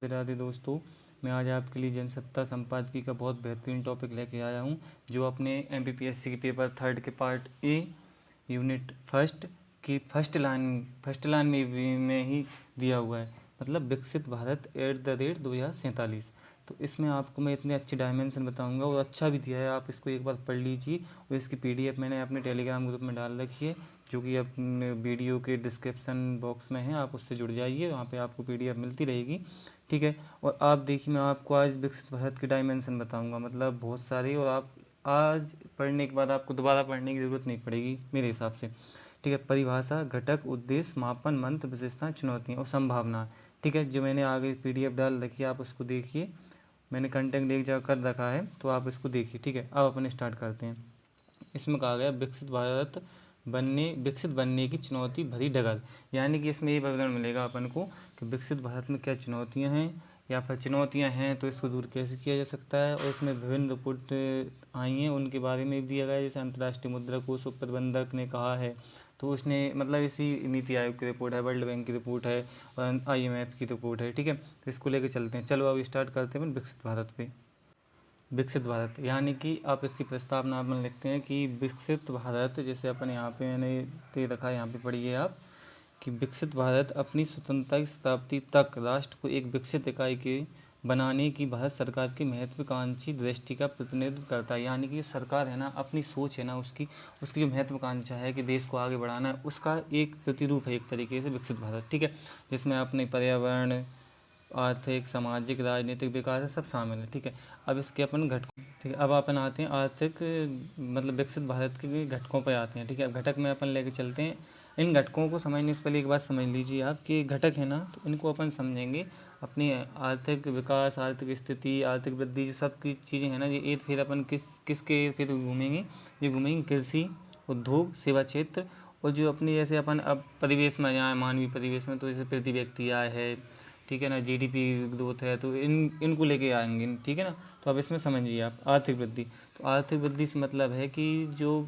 राधे दोस्तों, मैं आज आपके लिए जनसत्ता संपादकी का बहुत बेहतरीन टॉपिक लेके आया हूँ जो अपने एमपीपीएससी के पेपर 3 के पार्ट ए यूनिट फर्स्ट की फर्स्ट लाइन में ही दिया हुआ है। मतलब विकसित भारत @ 2047। तो इसमें आपको मैं इतने अच्छे डायमेंशन बताऊंगा और अच्छा भी दिया है, आप इसको एक बार पढ़ लीजिए। और इसकी पीडीएफ मैंने अपने टेलीग्राम ग्रुप में डाल रखी है जो कि अपने वीडियो के डिस्क्रिप्शन बॉक्स में है, आप उससे जुड़ जाइए, वहाँ पे आपको पीडीएफ मिलती रहेगी। ठीक है। और आप देखिए, मैं आपको आज विकसित भारत के डायमेंशन बताऊंगा, मतलब बहुत सारे, और आप आज पढ़ने के बाद आपको दोबारा पढ़ने की ज़रूरत नहीं पड़ेगी मेरे हिसाब से। ठीक है। परिभाषा, घटक, उद्देश्य, मापन, मंत्र, विशेषताएं, चुनौतियाँ और संभावना। ठीक है। जो मैंने आगे पीडीएफ डाल रखी है, आप उसको देखिए। मैंने कंटेंट एक जगह कर रखा है, तो आप इसको देखिए। ठीक है। अब अपन स्टार्ट करते हैं। इसमें कहा गया विकसित बनने की चुनौती भरी डगर। यानी कि इसमें ये विवरण मिलेगा अपन को कि विकसित भारत में क्या चुनौतियां हैं, या फिर चुनौतियां हैं तो इसको दूर कैसे किया जा सकता है। और इसमें विभिन्न रिपोर्ट आई हैं, उनके बारे में भी दिया गया है। जैसे अंतर्राष्ट्रीय मुद्रा कोष प्रबंधक ने कहा है, तो उसने मतलब इसी नीति आयोग की रिपोर्ट है, वर्ल्ड बैंक की रिपोर्ट है और IMF की रिपोर्ट है। ठीक है। तो इसको लेकर चलते हैं। चलो अब स्टार्ट करते हैं विकसित भारत पे। विकसित भारत यानी कि आप इसकी प्रस्तावना अपन लिखते हैं कि विकसित भारत, जैसे अपन यहाँ पे मैंने दे रखा है, यहाँ पे पढ़िए आप कि विकसित भारत अपनी स्वतंत्रता की शताब्दी तक राष्ट्र को एक विकसित इकाई के बनाने की भारत सरकार की महत्वाकांक्षी दृष्टि का प्रतिनिधित्व करता है। यानी कि सरकार है ना, अपनी सोच है ना, उसकी जो महत्वाकांक्षा है कि देश को आगे बढ़ाना है, उसका एक प्रतिरूप है एक तरीके से विकसित भारत। ठीक है। जिसमें अपने पर्यावरण, आर्थिक, सामाजिक, राजनीतिक विकास है, सब शामिल है। ठीक है। अब इसके अपन घटकों, ठीक है, अब अपन आते हैं आर्थिक, मतलब विकसित भारत के घटकों पर आते हैं। ठीक है। अब घटक में अपन लेके चलते हैं। इन घटकों को समझने से पहले एक बात समझ लीजिए आप कि घटक है ना, तो इनको अपन समझेंगे अपनी आर्थिक विकास, आर्थिक स्थिति, आर्थिक वृद्धि, जो सब की चीज़ें हैं ना, ये फिर अपन किसके फिर घूमेंगे, ये घूमेंगे कृषि, उद्योग, सेवा क्षेत्र, और जो अपनी जैसे अपन अब परिवेश में आए, मानवीय परिवेश में, तो जैसे प्रति व्यक्ति आय है, ठीक है ना, GDP ग्रोथ है, तो इनको लेके आएंगे। ठीक है ना। तो अब इसमें समझिए आप आर्थिक वृद्धि। तो आर्थिक वृद्धि से मतलब है कि जो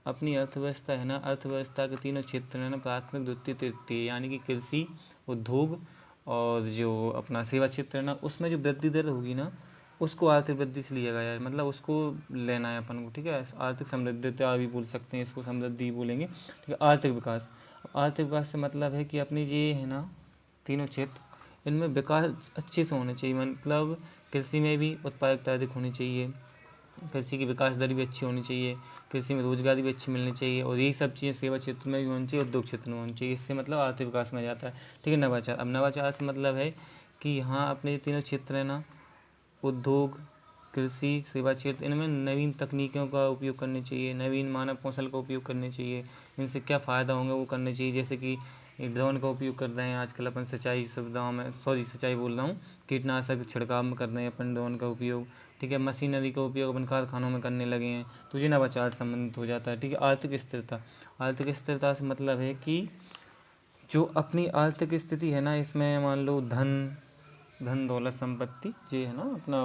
अपनी अर्थव्यवस्था है ना, अर्थव्यवस्था के तीनों क्षेत्र है ना, प्राथमिक, द्वितीय, तृतीय, यानी कि कृषि, उद्योग और जो अपना सेवा क्षेत्र है ना, उसमें जो वृद्धि दर होगी ना, उसको आर्थिक वृद्धि से लिया गया है, मतलब उसको लेना है अपन को। ठीक है। आर्थिक समृद्धता भी बोल सकते हैं, इसको समृद्धि बोलेंगे। ठीक है। आर्थिक विकास, आर्थिक विकास से मतलब है कि अपनी ये है ना तीनों क्षेत्र, इनमें विकास अच्छे से होना चाहिए। मतलब कृषि में भी उत्पादकता अधिक होनी चाहिए, कृषि की विकास दर भी अच्छी होनी चाहिए, कृषि में रोजगार भी अच्छी मिलनी चाहिए, और यही सब चीज़ें सेवा क्षेत्र में भी होनी चाहिए, उद्योग क्षेत्र में होनी चाहिए। इससे मतलब आर्थिक विकास में जाता है। ठीक है। नवाचार, अब नवाचार से मतलब है कि यहाँ अपने तीनों क्षेत्र है ना, उद्योग, कृषि, सेवा क्षेत्र, इनमें नवीन तकनीकों का उपयोग करने चाहिए, नवीन मानव कौशल का उपयोग करने चाहिए। इनसे क्या फ़ायदा होंगे वो करने चाहिए। जैसे कि ड्रोन का उपयोग कर रहे हैं आजकल अपन सिंचाई सुविधाओं में, सिंचाई बोल रहा हूँ, कीटनाशक छिड़काव में कर रहे हैं अपन ड्रोन का उपयोग। ठीक है। मशीनरी का उपयोग अपन कारखानों में करने लगे हैं, तो ये नवाचार संबंधित हो जाता है। ठीक है। आर्थिक स्थिरता, आर्थिक स्थिरता से मतलब है कि जो अपनी आर्थिक स्थिति है ना, इसमें मान लो धन दौलत संपत्ति, ये है ना अपना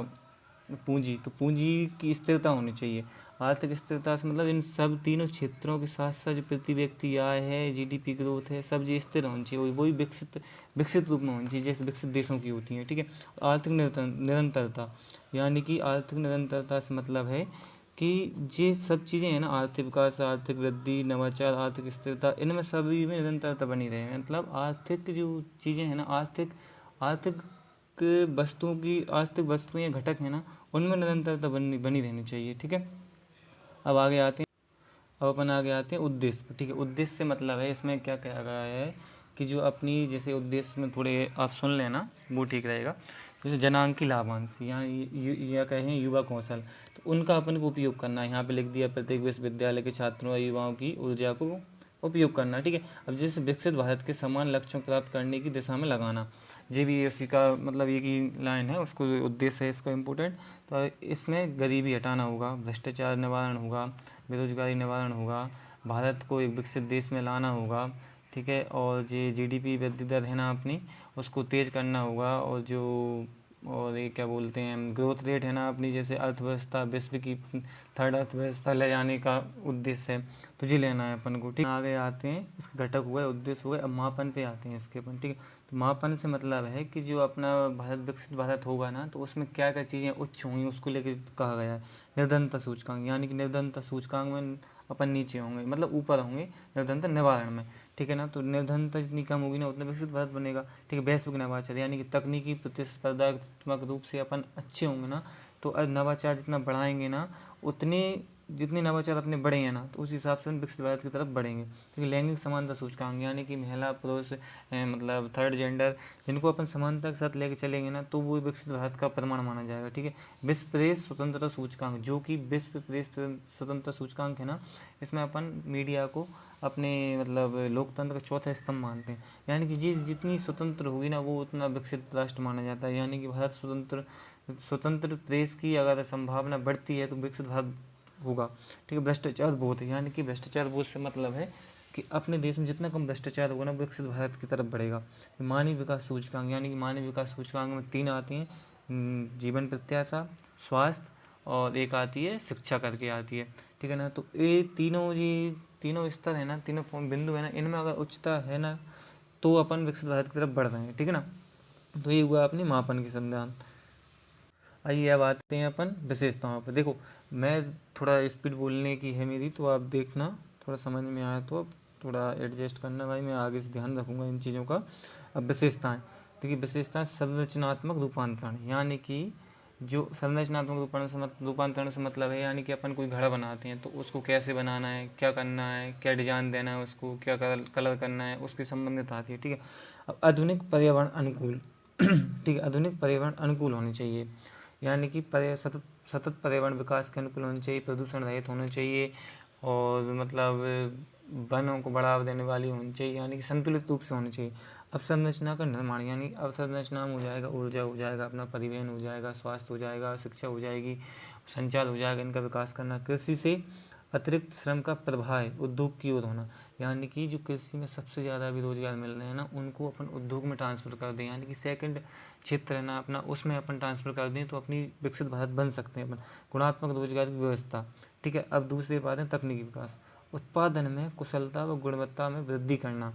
पूंजी, तो पूंजी की स्थिरता होनी चाहिए। आर्थिक स्थिरता से मतलब इन सब तीनों क्षेत्रों के साथ साथ जो प्रति व्यक्ति आय है, GDP ग्रोथ है, सब ये स्थिर होनी चाहिए, वही विकसित रूप में होनी चाहिए, जैसे विकसित देशों की होती है। ठीक है। आर्थिक निरंतरता, यानी कि आर्थिक निरंतरता से मतलब है कि ये सब चीज़ें हैं ना, आर्थिक विकास, आर्थिक वृद्धि, नवाचार, आर्थिक स्थिरता, इनमें सभी में निरंतरता बनी रहे। मतलब आर्थिक जो चीज़ें हैं ना, आर्थिक आर्थिक वस्तुएं या घटक है ना, उनमें निरंतरता बनी रहनी चाहिए। ठीक है। अब आगे आते हैं, अब अपन आगे आते हैं उद्देश्य पर। ठीक है। उद्देश्य से मतलब है, इसमें क्या कहा गया है कि जो अपनी जैसे उद्देश्य में थोड़े आप सुन लेना, वो ठीक रहेगा। जैसे जनांकी लाभांश या कहें युवा कौशल, तो उनका अपन को उपयोग करना है। यहाँ पे लिख दिया, प्रत्येक विश्वविद्यालय के छात्रों और युवाओं की ऊर्जा को उपयोग करना। ठीक है। अब जैसे विकसित भारत के समान लक्ष्यों को प्राप्त करने की दिशा में लगाना, ये भी इसी का मतलब एक ही लाइन है, उसको उद्देश्य है इसका इम्पोर्टेंट। तो इसमें गरीबी हटाना होगा, भ्रष्टाचार निवारण होगा, बेरोजगारी निवारण होगा, भारत को एक विकसित देश में लाना होगा। ठीक है। और ये GDP वृद्धि दर है ना अपनी, उसको तेज़ करना होगा, और ये क्या बोलते हैं, ग्रोथ रेट है ना अपनी, जैसे अर्थव्यवस्था विश्व की 3rd अर्थव्यवस्था ले जाने का उद्देश्य है, तो जी लेना है अपन को। ठीक। आगे आते हैं, इसके घटक हुए, उद्देश्य हुए, अब मापन पे आते हैं इसके अपन। ठीक है। तो मापन से मतलब है कि जो अपना भारत विकसित भारत होगा ना, तो उसमें क्या क्या चीज़ें उच्च होंगी उसको लेकर कहा गया है। निर्धनता सूचकांक, यानी कि निर्धनता सूचकांक में अपन नीचे होंगे, मतलब ऊपर होंगे निर्धनता निवारण में, ठीक है ना। तो निर्धनता जितनी कम होगी ना उतना विकसित भारत बनेगा, ठीक है। वैश्विक नवाचार, यानी कि तकनीकी प्रतिस्पर्धात्मक रूप से अपन अच्छे होंगे ना, तो नवाचार जितना बढ़ाएंगे ना, उतने जितने नवाचार अपने बढ़े हैं ना, तो उस हिसाब से हम विकसित भारत की तरफ बढ़ेंगे। ठीक है। लैंगिक समानता सूचकांक, यानी कि महिला पुरुष मतलब थर्ड जेंडर, जिनको अपन समानता के साथ लेके चलेंगे ना, तो वो विकसित भारत का प्रमाण माना जाएगा, ठीक है। विश्व प्रेस स्वतंत्रता सूचकांक, जो कि विश्व प्रेस स्वतंत्रता सूचकांक है ना, इसमें अपन मीडिया को अपने मतलब लोकतंत्र का चौथा स्तंभ मानते हैं। यानी कि जितनी स्वतंत्र होगी ना, वो उतना विकसित राष्ट्र माना जाता है। यानी कि भारत स्वतंत्र प्रेस की अगर संभावना बढ़ती है तो विकसित भारत होगा, ठीक है। भ्रष्टाचार बहुत है, यानी कि भ्रष्टाचार बहुत से मतलब है कि अपने देश में जितना कम भ्रष्टाचार होगा ना, विकसित भारत की तरफ बढ़ेगा। मानवीय विकास सूचकांक, यानी कि मानवीय विकास सूचकांक में 3 आती हैं, जीवन प्रत्याशा, स्वास्थ्य, और एक आती है शिक्षा करके आती है, ठीक है ना। तो ये तीनों स्तर है ना, तीनों बिंदु है ना, इनमें अगर उच्चता है ना, तो अपन विकसित भारत की तरफ बढ़ रहे हैं, ठीक है ना। तो ये हुआ अपनी मापन की संविधान। आइए अब आते हैं अपन विशेषताओं पर। देखो, मैं थोड़ा स्पीड बोलने की है मेरी, तो आप देखना थोड़ा समझ में आया तो अब थोड़ा एडजस्ट करना भाई, मैं आगे से ध्यान रखूँगा इन चीज़ों का। अब विशेषताएं, देखिए विशेषताएं संरचनात्मक रूपांतरण, यानी कि जो संरचनात्मक रूपांतरण से मतलब है, यानी कि अपन कोई घर बनाते हैं तो उसको कैसे बनाना है, क्या करना है, क्या डिजाइन देना है उसको, क्या कलर करना है, उसके संबंधित आती है, ठीक है। अब आधुनिक पर्यावरण अनुकूल ठीक है, आधुनिक पर्यावरण अनुकूल होनी चाहिए, यानी कि सतत पर्यावरण विकास के अनुकूल होनी चाहिए, प्रदूषण रहित होना चाहिए, और मतलब वनों को बढ़ावा देने वाली होनी चाहिए, यानी कि संतुलित रूप से होनी चाहिए। अवसंरचना का निर्माण, यानी अवसंरचना में हो जाएगा, ऊर्जा हो जाएगा, अपना परिवहन हो जाएगा, स्वास्थ्य हो जाएगा, शिक्षा हो जाएगी, संचार हो जाएगा, इनका विकास करना। कृषि से अतिरिक्त श्रम का प्रवाह उद्योग की ओर होना, यानी कि जो कृषि में सबसे ज़्यादा अभी रोजगार मिल रहे हैं ना, उनको अपन उद्योग में ट्रांसफ़र कर दें, यानी कि सेकंड क्षेत्र है ना अपना, उसमें अपन ट्रांसफ़र कर दें तो अपनी विकसित भारत बन सकते हैं अपन। गुणात्मक रोजगार की व्यवस्था, ठीक है। अब दूसरी बात है तकनीकी विकास, उत्पादन में कुशलता व गुणवत्ता में वृद्धि करना।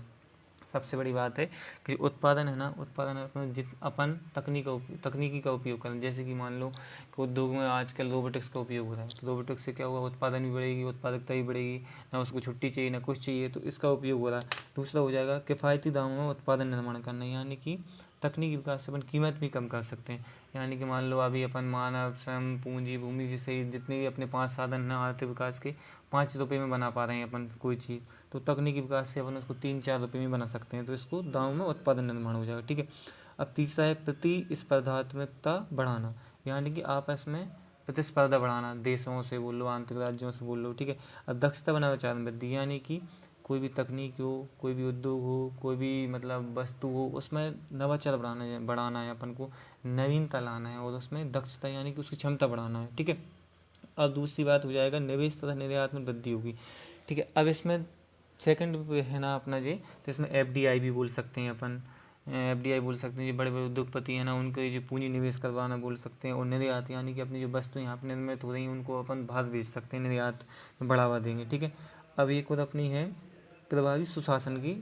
सबसे बड़ी बात है कि उत्पादन है ना, उत्पादन में अपन तकनीकी का उपयोग करें। जैसे कि मान लो कि उद्योग में आजकल रोबोटिक्स का उपयोग हो रहा है, तो रोबोटिक्स से क्या होगा, उत्पादन भी बढ़ेगी, उत्पादकता भी बढ़ेगी, ना उसको छुट्टी चाहिए ना कुछ चाहिए, तो इसका उपयोग हो रहा है। दूसरा हो जाएगा किफ़ायती दामों में उत्पादन निर्माण करना, यानी कि तकनीकी विकास से अपन कीमत भी कम कर सकते हैं। यानी कि मान लो अभी अपन मानव श्रम पूंजी भूमि जैसे जितने भी अपने 5 साधन हैं आर्थिक विकास के, 5 रुपये में बना पा रहे हैं अपन कोई चीज़, तो तकनीकी विकास से अपन उसको 3-4 रुपये में बना सकते हैं, तो इसको दाम में उत्पादन निर्माण हो जाएगा, ठीक है। अब तीसरा है प्रतिस्पर्धात्मकता बढ़ाना, यानी कि आपस में प्रतिस्पर्धा बढ़ाना, देशों से बोल लो, आंतरिक राज्यों से बोल लो, ठीक है। अब दक्षता बनाए विचार वृद्धि, यानी कि कोई भी तकनीक हो, कोई भी उद्योग हो, कोई भी मतलब वस्तु हो, उसमें नवाचार बढ़ाना है अपन को, नवीनता लाना है, और उसमें दक्षता यानी कि उसकी क्षमता बढ़ाना है, ठीक है। अब दूसरी बात हो जाएगा निवेश तथा निर्यात में वृद्धि होगी, ठीक है। अब इसमें सेकंड है ना अपना ये, तो इसमें एफडीआई भी बोल सकते हैं अपन, एफडीआई बोल सकते हैं, जो बड़े बड़े उद्योगपति हैं ना, उनको जो पूंजी निवेश करवाना बोल सकते हैं। और निर्यात, यानी कि अपनी जो वस्तु यहाँ पर निर्मित हो रही हैं उनको अपन बाहर बेच सकते हैं, निर्यात में बढ़ावा देंगे, ठीक है। अब एक और अपनी है प्रभावी सुशासन की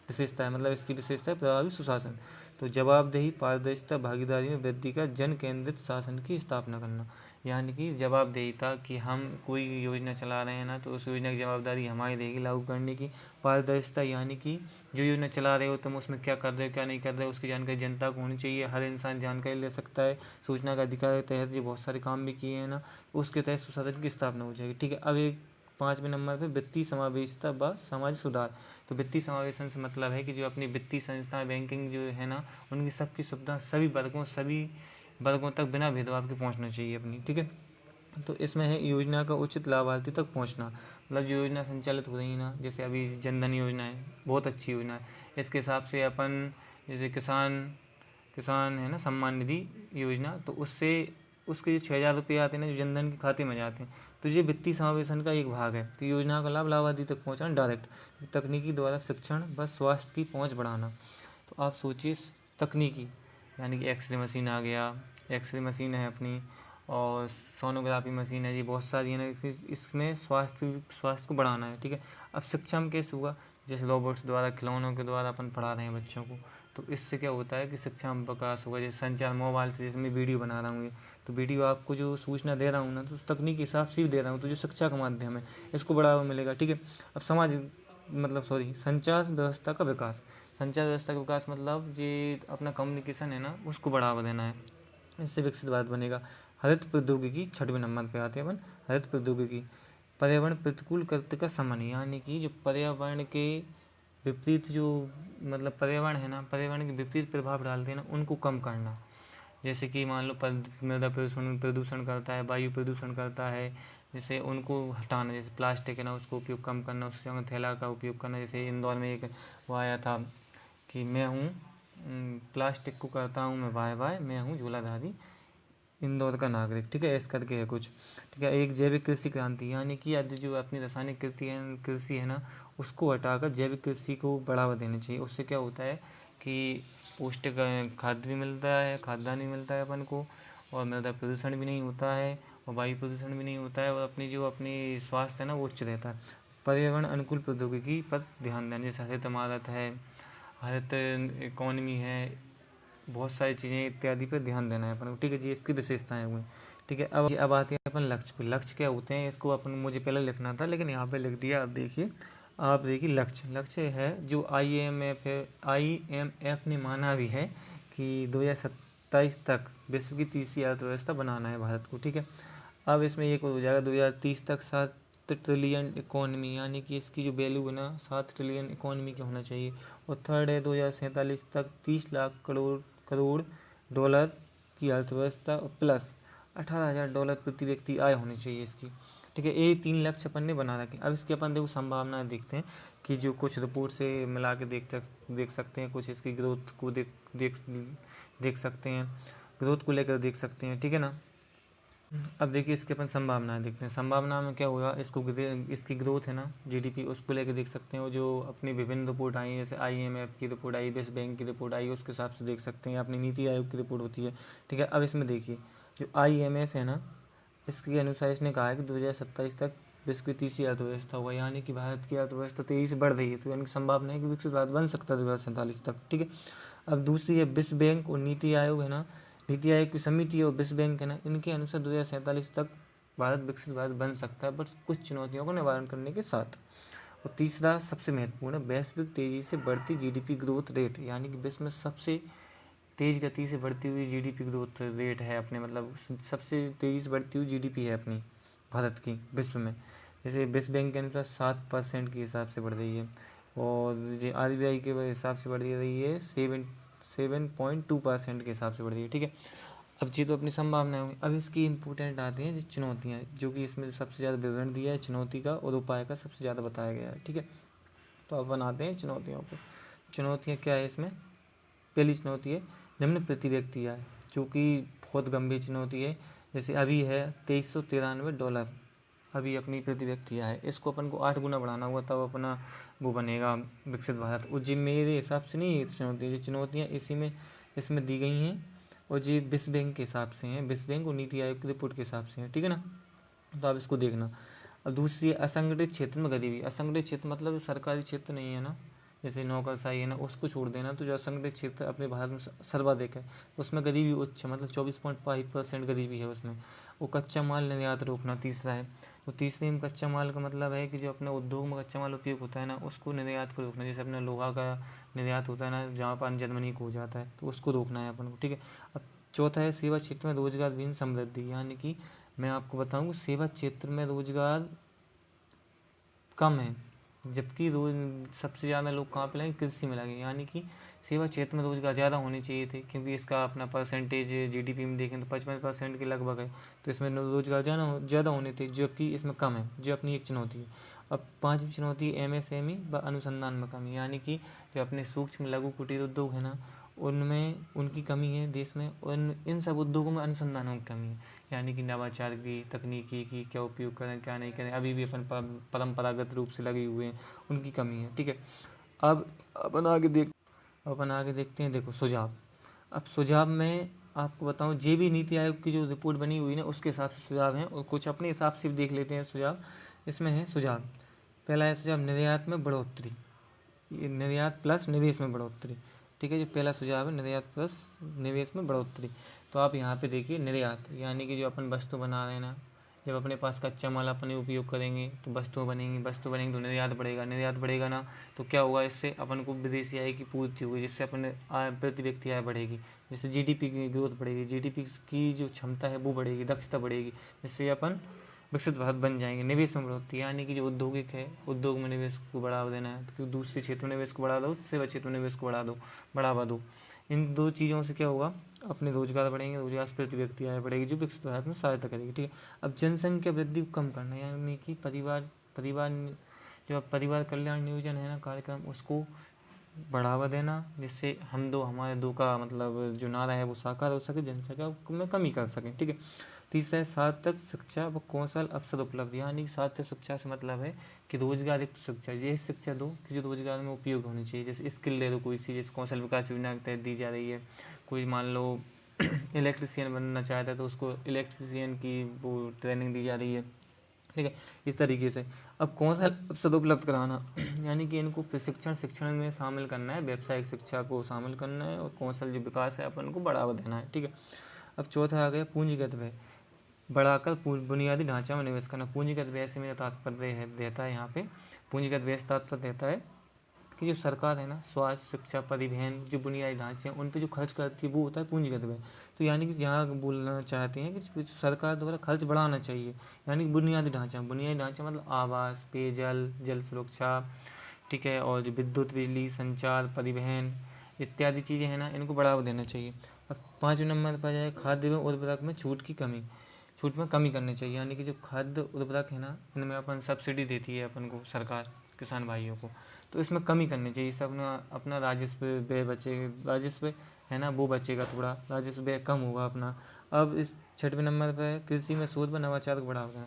विशेषता है, मतलब इसकी विशेषता है प्रभावी सुशासन। तो जवाबदेही, पारदर्शिता, भागीदारी में वृद्धि का जन केंद्रित शासन की स्थापना करना, यानी कि जवाबदेहिता कि हम कोई योजना चला रहे हैं ना, तो उस योजना की जवाबदारी हमारी रहेगी लागू करने की। पारदर्शिता, यानी कि जो योजना चला रहे हो तुम उसमें क्या कर रहे हो क्या नहीं कर रहे हो उसकी जानकारी जनता को होनी चाहिए, हर इंसान जानकारी ले सकता है। सूचना का अधिकार के तहत जो बहुत सारे काम भी किए हैं ना, उसके तहत सुशासन की स्थापना हो जाएगी, ठीक है। अब एक 5वें नंबर पर वित्तीय समावेशिता व सामाजिक सुधार। तो वित्तीय समावेशन से मतलब है कि जो अपनी वित्तीय संस्थाएं बैंकिंग जो है ना, उनकी सबकी सुविधा सभी वर्गों तक बिना भेदभाव के पहुंचना चाहिए अपनी, ठीक है। तो इसमें है योजना का उचित लाभार्थी तक पहुंचना, मतलब जो योजना संचालित हो रही है ना, जैसे अभी जनधन योजना है, बहुत अच्छी योजना है। इसके हिसाब से अपन जैसे किसान किसान है ना सम्मान निधि योजना, तो उससे उसके जो 6,000 रुपये आते हैं ना, जो जनधन के खाते में जाते हैं, तो ये वित्तीय समावेशन का एक भाग है। तो योजना का लाभ लाभार्थी तक पहुँचाना डायरेक्ट, तकनीकी द्वारा शिक्षण व स्वास्थ्य की पहुँच बढ़ाना। तो आप सोचिए तकनीकी, यानी कि एक्सरे मशीन आ गया, एक्सरे मशीन है अपनी, और सोनोग्राफी मशीन है, ये बहुत सारी है ना, इसमें स्वास्थ्य को बढ़ाना है, ठीक है। अब शिक्षा में कैसे हुआ, जैसे रोबोट्स द्वारा, खिलौनों के द्वारा अपन पढ़ा रहे हैं बच्चों को, तो इससे क्या होता है कि शिक्षा में विकास होगा। जैसे संचार, मोबाइल से जैसे मैं वीडियो बना रहा हूँ, तो वीडियो आपको जो सूचना दे रहा हूँ ना, तो तकनीक के हिसाब से भी दे रहा हूँ, तो जो शिक्षा का माध्यम है इसको बढ़ावा मिलेगा। ठीक है, अब संचार व्यवस्था का विकास। संचार व्यवस्था का विकास मतलब ये अपना कम्युनिकेशन है ना, उसको बढ़ावा देना है, इससे विकसित भारत बनेगा। हरित प्रौद्योगिकी 6वें नंबर पे आते हैं अपन। हरित प्रौद्योगिकी, पर्यावरण प्रतिकूल कृत्य का शमन, यानी कि जो पर्यावरण के विपरीत जो मतलब पर्यावरण है ना, पर्यावरण के विपरीत प्रभाव डालते हैं ना, उनको कम करना। जैसे कि मान लो मृदा प्रदूषण करता है, वायु प्रदूषण करता है, जैसे उनको हटाना। जैसे प्लास्टिक है ना, उसको उपयोग कम करना, उससे जगह थैला का उपयोग करना। जैसे इंदौर में एक वो आया था कि मैं हूँ प्लास्टिक को करता हूँ मैं बाय बाय, मैं हूँ झूलाधारी इंदौर का नागरिक। ठीक है, इस करके है कुछ। ठीक है, एक जैविक कृषि क्रांति, यानी कि आज जो अपनी रासायनिक कृषि है ना, उसको हटाकर जैविक कृषि को बढ़ावा देना चाहिए। उससे क्या होता है कि पौष्टिक खाद्य भी मिलता है, खाद्यान्न भी मिलता है अपन को, और मृदा प्रदूषण भी नहीं होता है, और वायु प्रदूषण भी नहीं होता है, और अपनी स्वास्थ्य है ना वो उच्च रहता है। पर्यावरण अनुकूल प्रौद्योगिकी पर ध्यान देना, जैसे हरित इमारत है, हरित इकोनॉमी है, बहुत सारी चीज़ें इत्यादि पर ध्यान देना है अपन को। ठीक है जी, इसकी विशेषताएं हुई। ठीक है, अब आते हैं अपन लक्ष्य पे। लक्ष्य क्या होते हैं, इसको अपन मुझे पहले लिखना था लेकिन यहाँ पे लिख दिया। आप देखिए लक्ष्य है जो IMF है, IMF ने माना भी है कि 2027 तक विश्व की तीसरी अर्थव्यवस्था बनाना है भारत को। ठीक है, अब इसमें एक हो जाएगा 2030 तक 7 ट्रिलियन इकोनॉमी, यानी कि इसकी जो वैल्यू है ना 7 ट्रिलियन इकोनॉमी का होना चाहिए। और थर्ड है 2047 तक 30 लाख करोड़ डॉलर की अर्थव्यवस्था प्लस $18,000 प्रति व्यक्ति आय होनी चाहिए इसकी। ठीक है, ये 3 लक्ष्य अपन ने बना रखे। अब इसकी अपन देखो संभावनाएं देखते हैं कि जो कुछ रिपोर्ट से मिला के देख सकते हैं, कुछ इसकी ग्रोथ को देख सकते हैं, ग्रोथ को लेकर देख सकते हैं। ठीक है ना, अब देखिए इसके अपन संभावनाएं देखते हैं। संभावना में क्या होगा, इसकी ग्रोथ है ना GDP, उसको लेकर देख सकते हैं। वो जो अपनी विभिन्न रिपोर्ट आई है, जैसे IMF की रिपोर्ट आई, विश्व बैंक की रिपोर्ट आई, उसके हिसाब से देख सकते हैं। अपनी नीति आयोग की रिपोर्ट होती है। ठीक है, अब इसमें देखिए जो IMF है ना, इसके अनुसार इसने कहा है कि 2027 तक विश्व की तीसरी अर्थव्यवस्था होगा, यानी कि भारत की अर्थव्यवस्था तेजी से बढ़ रही है, तो यानी संभावना है कि विकसित भारत बन सकता है 2047 तक। ठीक है, अब दूसरी है विश्व बैंक और नीति आयोग है ना, नीति आयोग की समिति और विश्व बैंक है ना, इनके अनुसार 2047 तक भारत विकसित भारत बन सकता है, बट कुछ चुनौतियों को निवारण करने के साथ। और तीसरा सबसे महत्वपूर्ण है वैश्विक तेजी से बढ़ती GDP ग्रोथ रेट, यानी कि विश्व में सबसे तेज गति से बढ़ती हुई GDP ग्रोथ रेट है अपने, मतलब सबसे तेजी से बढ़ती हुई GDP है अपनी भारत की विश्व में। जैसे विश्व बैंक के अनुसार 7% के हिसाब से बढ़ रही है, और जो RBI के हिसाब से बढ़ रही है 7.2% के हिसाब से बढ़ रही है। ठीक है, अब जी तो अपनी संभावनाएं होंगी। अब इसकी इंपॉर्टेंट आती हैं जो चुनौतियाँ, जो कि इसमें सबसे ज़्यादा विवरण दिया है चुनौती का और उपाय का सबसे ज़्यादा बताया गया है। ठीक है, तो अपन आते हैं चुनौतियों पर। चुनौतियाँ क्या है इसमें, पहली चुनौती है निम्न प्रति व्यक्ति आय, जो कि बहुत गंभीर चुनौती है। जैसे अभी है $2393 अभी अपनी प्रति व्यक्ति आय, इसको अपन को 8 गुना बढ़ाना होगा, तब अपना वो बनेगा विकसित भारत। और जी मेरे हिसाब से नहीं, ये चुनौती है, चुनौतियाँ इसमें दी गई हैं, और जी विश्व बैंक के हिसाब से हैं, विश्व बैंक और नीति आयोग की रिपोर्ट के हिसाब से हैं। ठीक है ना, तो आप इसको देखना। अब दूसरी असंगठित क्षेत्र में गरीबी। असंगठित क्षेत्र मतलब सरकारी क्षेत्र नहीं है ना, जैसे नौकरशाही है ना, उसको छोड़ देना। तो जो असंगठित क्षेत्र अपने भारत में सर्वाधिक है, उसमें गरीबी उच्च, मतलब 24.5% गरीबी है उसमें। वो कच्चा माल निर्यात रोकना तीसरा है। तो तीसरे में कच्चा माल का मतलब है कि जो अपने उद्योग में कच्चा माल उपयोग होता है ना, उसको निर्यात को रोकना। जैसे अपने लोहा का निर्यात होता है ना, जापान जर्मनी को हो जाता है, तो उसको रोकना है अपन को। ठीक है, अब चौथा है सेवा क्षेत्र में रोजगार विहीन समृद्धि, यानी कि मैं आपको बताऊँ सेवा क्षेत्र में रोजगार कम है, जबकि रोज सबसे ज़्यादा लोग कहाँ पे लगे, कृषि में लगे। यानी कि सेवा क्षेत्र में रोजगार ज़्यादा होने चाहिए थे, क्योंकि इसका अपना परसेंटेज GDP में देखें तो 55% के लगभग है, तो इसमें रोजगार ज़्यादा होने थे, जबकि इसमें कम है, जो अपनी एक चुनौती है। अब पांचवी चुनौती MSME व अनुसंधान में कमी, यानी कि जो अपने सूक्ष्म लघु कुटीर उद्योग है ना, उनमें उनकी कमी है देश में, और इन सब उद्योगों में अनुसंधानों की कमी है, यानी कि नवाचार की तकनीकी की क्या उपयोग करें क्या नहीं करें, अभी भी अपन परंपरागत रूप से लगे हुए हैं, उनकी कमी है। ठीक है, अब अपन आगे देखते हैं। देखो सुझाव, अब सुझाव में आपको बताऊं JB नीति आयोग की जो रिपोर्ट बनी हुई है उसके हिसाब से सुझाव हैं, और कुछ अपने हिसाब से भी देख लेते हैं सुझाव। इसमें है सुझाव, पहला है सुझाव निर्यात में बढ़ोतरी, निर्यात प्लस निवेश में बढ़ोतरी। ठीक है। जो पहला सुझाव है निर्यात प्लस निवेश में बढ़ोतरी। तो आप यहाँ पे देखिए निर्यात यानी कि जो अपन वस्तु बना रहे हैं ना, जब अपने पास कच्चा माल अपने उपयोग करेंगे तो वस्तु बनेंगी तो निर्यात बढ़ेगा ना, तो क्या होगा, इससे अपन को विदेशी आय की पूर्ति होगी, जिससे अपने आय प्रति व्यक्ति आय बढ़ेगी, जिससे जीडीपी की ग्रोथ बढ़ेगी, जीडीपी की जो क्षमता है वो बढ़ेगी, दक्षता बढ़ेगी, जिससे अपन विकसित भारत बन जाएंगे। निवेश में बढ़ोतरी यानी कि जो औद्योगिक है, उद्योग में निवेश को बढ़ावा देना है, तो दूसरे क्षेत्र में निवेश को बढ़ा दो, सेवा क्षेत्र में निवेश को बढ़ावा दो। इन दो चीज़ों से क्या होगा, अपने रोजगार बढ़ेंगे, रोजगार से प्रति व्यक्ति आय बढ़ेगी, जो विकसित भारत में सहायता करेगी। ठीक है। अब जनसंख्या वृद्धि को कम करना यानी कि परिवार जो परिवार कल्याण नियोजन है ना कार्यक्रम, उसको बढ़ावा देना, जिससे हमारे दो का मतलब जो नारा है वो साकार हो सके, जनसंख्या में कमी कर सकें। ठीक है। तीसरा है सार्थक शिक्षा व कौशल अवसर उपलब्ध यानी सार्थक शिक्षा से मतलब है कि रोजगार युक्त शिक्षा, ये शिक्षा दो कि जो रोजगार में उपयोग होनी चाहिए, जैसे स्किल दे दो कोई सी, जैसे कौशल विकास योजना के तहत दी जा रही है। कोई मान लो इलेक्ट्रिशियन बनना चाहता है तो उसको इलेक्ट्रिशियन की वो ट्रेनिंग दी जा रही है। ठीक है। इस तरीके से अब कौशल अवसर उपलब्ध कराना यानी कि इनको प्रशिक्षण शिक्षण में शामिल करना है, व्यावसायिक शिक्षा को शामिल करना है, और कौशल जो विकास है अपन को बढ़ावा देना है। ठीक है। अब चौथा आ गया पूंजीगत व्यय, बढ़ाकर बुनियादी ढांचा में निवेश करना। पूंजीगत व्यय से मेरा तात्पर्य रहता है यहाँ पे, पूंजीगत व्यय से तात्पर्य रहता है कि जो सरकार है ना, स्वास्थ्य शिक्षा परिवहन जो बुनियादी ढांचे हैं उन पे जो खर्च करती है वो होता है पूंजीगत व्यय। तो यानी कि यहाँ बोलना चाहते हैं कि सरकार द्वारा खर्च बढ़ाना चाहिए, यानी बुनियादी ढांचा मतलब आवास, पेयजल, जल सुरक्षा, ठीक है, और जो विद्युत बिजली संचार परिवहन इत्यादि चीज़ें हैं ना, इनको बढ़ावा देना चाहिए। अब 5वें नंबर पर जाए खाद्य एवं उर्वरक में छूट में कमी करनी चाहिए, यानी कि जो खाद्य उर्वरक है ना, इनमें अपन सब्सिडी देती है अपन को सरकार किसान भाइयों को, तो इसमें कमी करनी चाहिए, इससे अपना राजस्व व्यय राजस्व है ना वो बचेगा, थोड़ा राजस्व व्यय कम होगा अपना। अब इस 6वें नंबर पर कृषि में शोध व नवाचार को बढ़ावा देना।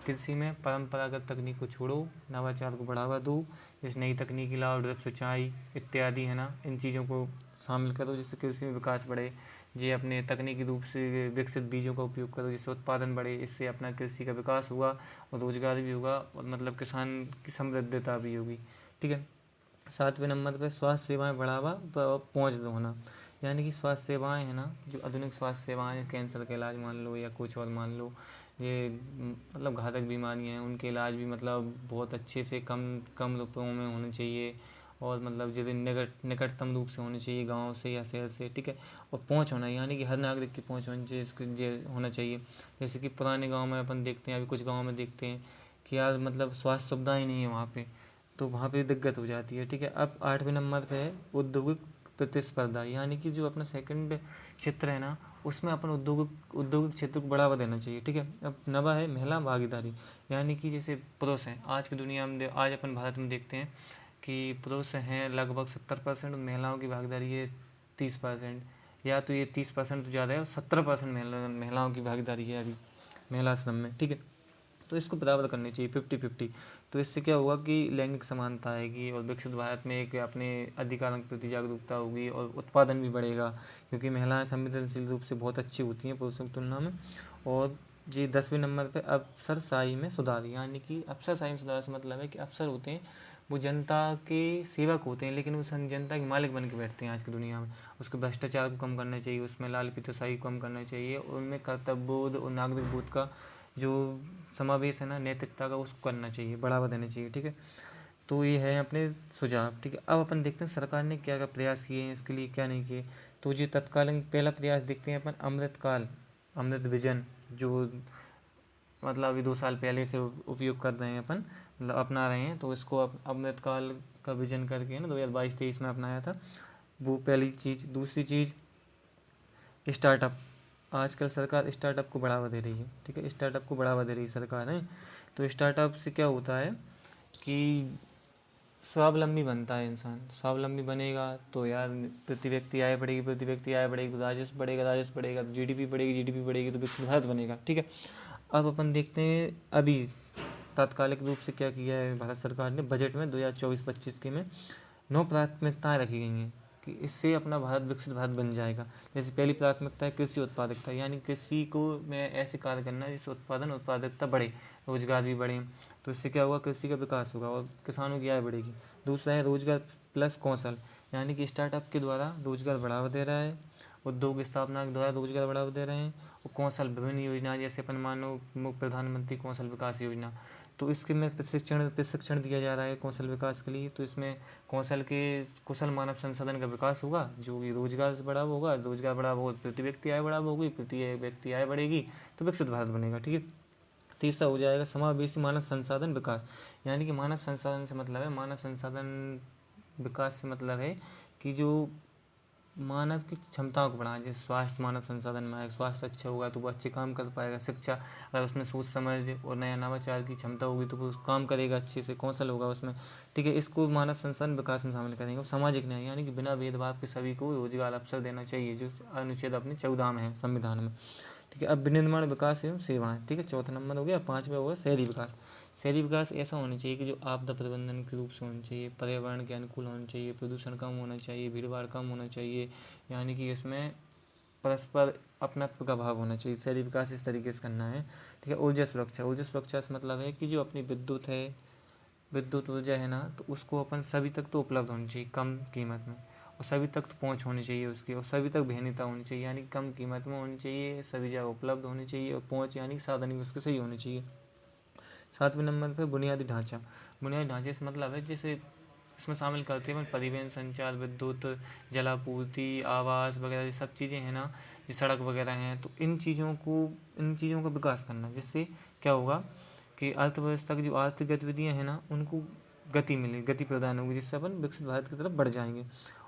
कृषि में परंपरागत तकनीक को छोड़ो, नवाचार को बढ़ावा दो, जैसे नई तकनीकी लाओ, ड्रिप सिंचाई इत्यादि है ना, इन चीज़ों को शामिल करो जिससे कृषि में विकास बढ़े। ये अपने तकनीकी रूप से विकसित बीजों का उपयोग करो जिससे उत्पादन बढ़े, इससे अपना कृषि का विकास होगा और रोजगार भी होगा और मतलब किसान की समृद्धता भी होगी। ठीक है। 7वें नंबर पर स्वास्थ्य सेवाएं बढ़ावा पहुँच होना, यानी कि स्वास्थ्य सेवाएं है ना, जो आधुनिक स्वास्थ्य सेवाएं, कैंसर का इलाज मान लो या कुछ और मान लो, ये मतलब घातक बीमारियां हैं उनके इलाज भी मतलब बहुत अच्छे से कम रुपयों में होने चाहिए, और मतलब जो निकटतम रूप से होनी चाहिए, गांव से या शहर से। ठीक है। और पहुंच होना यानी कि हर नागरिक की पहुंच होनी चाहिए, इसको ये होना चाहिए। जैसे कि पुराने गांव में अपन देखते हैं, अभी कुछ गांव में देखते हैं कि यार मतलब स्वास्थ्य सुविधाएं नहीं है वहाँ पे, तो वहाँ पे दिक्कत हो जाती है। ठीक है। अब 8वें नंबर पे है औद्योगिक प्रतिस्पर्धा, यानी कि जो अपना सेकंड क्षेत्र है ना, उसमें अपन औद्योगिक क्षेत्र को बढ़ावा देना चाहिए। ठीक है। अब 9वां है महिला भागीदारी, यानी कि जैसे पुरुष हैं आज की दुनिया में, आज अपन भारत में देखते हैं कि पुरुष हैं लगभग 70% और महिलाओं की भागीदारी है 30%, या तो ये 30% तो ज़्यादा है, और 70% महिलाओं की भागीदारी है अभी महिला श्रम में। ठीक है। तो इसको बराबर करनी चाहिए 50-50। तो इससे क्या होगा कि लैंगिक समानता आएगी और विकसित भारत में एक अपने अधिकारों के प्रति जागरूकता होगी और उत्पादन भी बढ़ेगा, क्योंकि महिलाएं संवेदनशील रूप से बहुत अच्छी होती हैं पुरुषों की तुलना में। और जी 10वें नंबर पे अफसरशाही में सुधार, यानी कि अफसरशाही में सुधार से मतलब है कि अफसर होते हैं वो जनता के सेवक होते हैं, लेकिन वो जनता के मालिक बन के बैठते हैं आज की दुनिया में। उसको भ्रष्टाचार को कम करना चाहिए, उसमें लाल फीताशाही को कम करना चाहिए, उनमें कर्तव्यबोध और नागरिक बोध का जो समावेश है ना, नैतिकता का, उसको करना चाहिए, बढ़ावा देना चाहिए। ठीक है। तो ये है अपने सुझाव। ठीक है। अब अपन देखते हैं सरकार ने क्या क्या प्रयास किए हैं इसके लिए, क्या नहीं किए। तो जी तत्कालीन पहला प्रयास देखते हैं अपन, अमृत विजन, जो मतलब अभी 2 साल पहले से उपयोग कर रहे हैं अपन, मतलब अपना रहे हैं, तो इसको अमृत काल का विजन करके ना 2022-23 में अपनाया था, वो पहली चीज़। दूसरी चीज़ स्टार्टअप, आजकल सरकार स्टार्टअप को बढ़ावा दे रही है। ठीक है। स्टार्टअप को बढ़ावा दे रही है सरकार है। तो स्टार्टअप से क्या होता है कि स्वावलंबी बनता है इंसान, स्वावलंबी बनेगा तो यार प्रति व्यक्ति आय बढ़ेगी, प्रति व्यक्ति आय बढ़ेगी तो राजस्व बढ़ेगा तो जीडीपी बढ़ेगी तो विकसित भारत बनेगा। ठीक है। अब अपन देखते हैं अभी तात्कालिक रूप से क्या किया है भारत सरकार ने बजट में 2024-25 के में 9 प्राथमिकताएं रखी गई हैं कि इससे अपना भारत विकसित भारत बन जाएगा। जैसे पहली प्राथमिकता है कृषि उत्पादकता, यानी कृषि को में ऐसे कार्य करना है जिससे उत्पादकता बढ़े, रोजगार भी बढ़े, तो इससे क्या होगा, कृषि का विकास होगा और किसानों की आय बढ़ेगी। दूसरा है रोजगार प्लस कौशल, यानी कि स्टार्टअप के द्वारा रोजगार बढ़ावा दे रहा है, उद्योग स्थापना के द्वारा रोजगार बढ़ावा दे रहे हैं, और कौशल विभिन्न योजनाएं जैसे अपन मानो प्रधानमंत्री कौशल विकास योजना, तो इसके में प्रशिक्षण दिया जा रहा है कौशल विकास के लिए। तो इसमें कुशल मानव संसाधन का विकास होगा, जो कि रोजगार से बढ़ावा होगा, रोजगार बढ़ावा होगा प्रति व्यक्ति आय बढ़ावा होगी, प्रति व्यक्ति आय बढ़ेगी तो विकसित भारत बनेगा। ठीक है, तीसरा हो जाएगा समावेशी मानव संसाधन विकास। यानी कि मानव संसाधन से मतलब है, मानव संसाधन विकास से मतलब है कि जो मानव की क्षमताओं को बढ़ाना, जैसे स्वास्थ्य मानव संसाधन में आएगा, स्वास्थ्य अच्छा होगा तो वो अच्छे काम कर पाएगा, शिक्षा अगर उसमें सोच समझ और नया नवाचार की क्षमता होगी तो वो काम करेगा अच्छे से, कौशल होगा उसमें। ठीक है, इसको मानव संसाधन विकास में शामिल करेंगे। और सामाजिक न्याय यानी कि बिना भेदभाव के सभी को रोजगार अवसर देना चाहिए, जो अनुच्छेद अपने 14 में है संविधान में। ठीक है, अब विनिर्माण विकास एवं सेवाएं। ठीक है, चौथा नंबर हो गया। पाँचवा होगा शहरी विकास। शहरी विकास ऐसा होना चाहिए कि जो आपदा प्रबंधन के रूप से होना चाहिए, पर्यावरण के अनुकूल होना चाहिए, प्रदूषण कम होना चाहिए, भीड़ भाड़ कम होना चाहिए, यानी कि इसमें परस्पर अपनत्व का भाव होना चाहिए। शहरी विकास इस तरीके से करना है। ठीक है, ऊर्जा सुरक्षा। ऊर्जा सुरक्षा से मतलब है कि जो अपनी विद्युत ऊर्जा है ना, तो उसको अपन सभी तक तो उपलब्ध होनी चाहिए कम कीमत में, और सभी तक तो पहुँच होनी चाहिए उसकी, और सभी तक भेद्यता होनी चाहिए, यानी कम कीमत में होनी चाहिए, सभी जगह उपलब्ध होनी चाहिए, और पहुँच यानी साधन भी उसके सही होनी चाहिए। सातवें नंबर पर बुनियादी ढांचा। बुनियादी ढांचे से मतलब है जैसे इसमें शामिल करते हैं परिवहन, संचार, विद्युत, जलापूर्ति, आवास वगैरह ये सब चीज़ें हैं ना, ये सड़क वगैरह हैं, तो इन चीज़ों का विकास करना, जिससे क्या होगा कि अर्थव्यवस्था की जो आर्थिक गतिविधियाँ हैं ना, उनको गति प्रदान होगी, जिससे अपन विकसित भारत की तरफ बढ़ जाएंगे।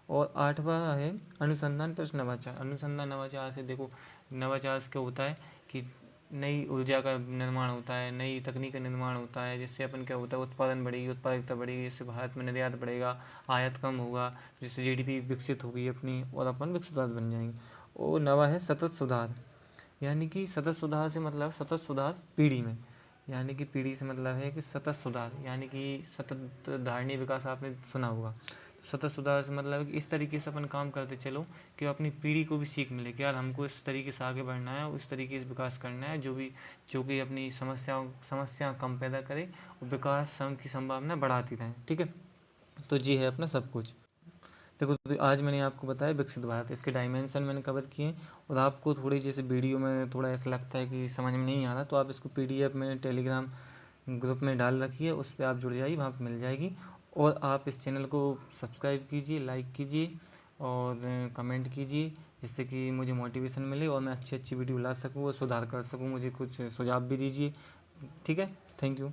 और आठवां है अनुसंधान प्लस नवाचार। अनुसंधान नवाचार से देखो, नवाचार से क्या होता है कि नई ऊर्जा का निर्माण होता है, नई तकनीक का निर्माण होता है, जिससे अपन क्या होता है उत्पादन बढ़ेगी, उत्पादकता बढ़ेगी, जिससे भारत में निर्यात बढ़ेगा, आयात कम होगा, जिससे जीडीपी विकसित होगी अपनी, और अपन विकसित भारत बन जाएंगे। और नवा है सतत सुधार। यानी कि सतत सुधार से मतलब सतत सुधार पीढ़ी में, यानी कि पीढ़ी से मतलब है कि सतत सुधार, यानी कि सतत धारणीय विकास आपने सुना होगा। सतत सुधार से मतलब है कि इस तरीके से अपन काम करते चलो कि अपनी पीढ़ी को भी सीख मिले कि यार हमको इस तरीके से आगे बढ़ना है और इस तरीके से विकास करना है, जो कि अपनी समस्या कम पैदा करे और विकास की संभावना बढ़ाती रहे। ठीक है, तो जी है अपना सब कुछ। देखो, तो आज मैंने आपको बताया विकसित भारत, इसके डायमेंशन मैंने कवर किए, और आपको थोड़ी जैसे वीडियो में थोड़ा ऐसा लगता है कि समझ में नहीं आ रहा, तो आप इसको पीडीएफ में टेलीग्राम ग्रुप में डाल रखिए, उस पर आप जुड़ जाइए, वहाँ पर मिल जाएगी। और आप इस चैनल को सब्सक्राइब कीजिए, लाइक कीजिए और कमेंट कीजिए, जिससे कि मुझे मोटिवेशन मिले और मैं अच्छी वीडियो ला सकूँ और सुधार कर सकूँ। मुझे कुछ सुझाव भी दीजिए। ठीक है, थैंक यू।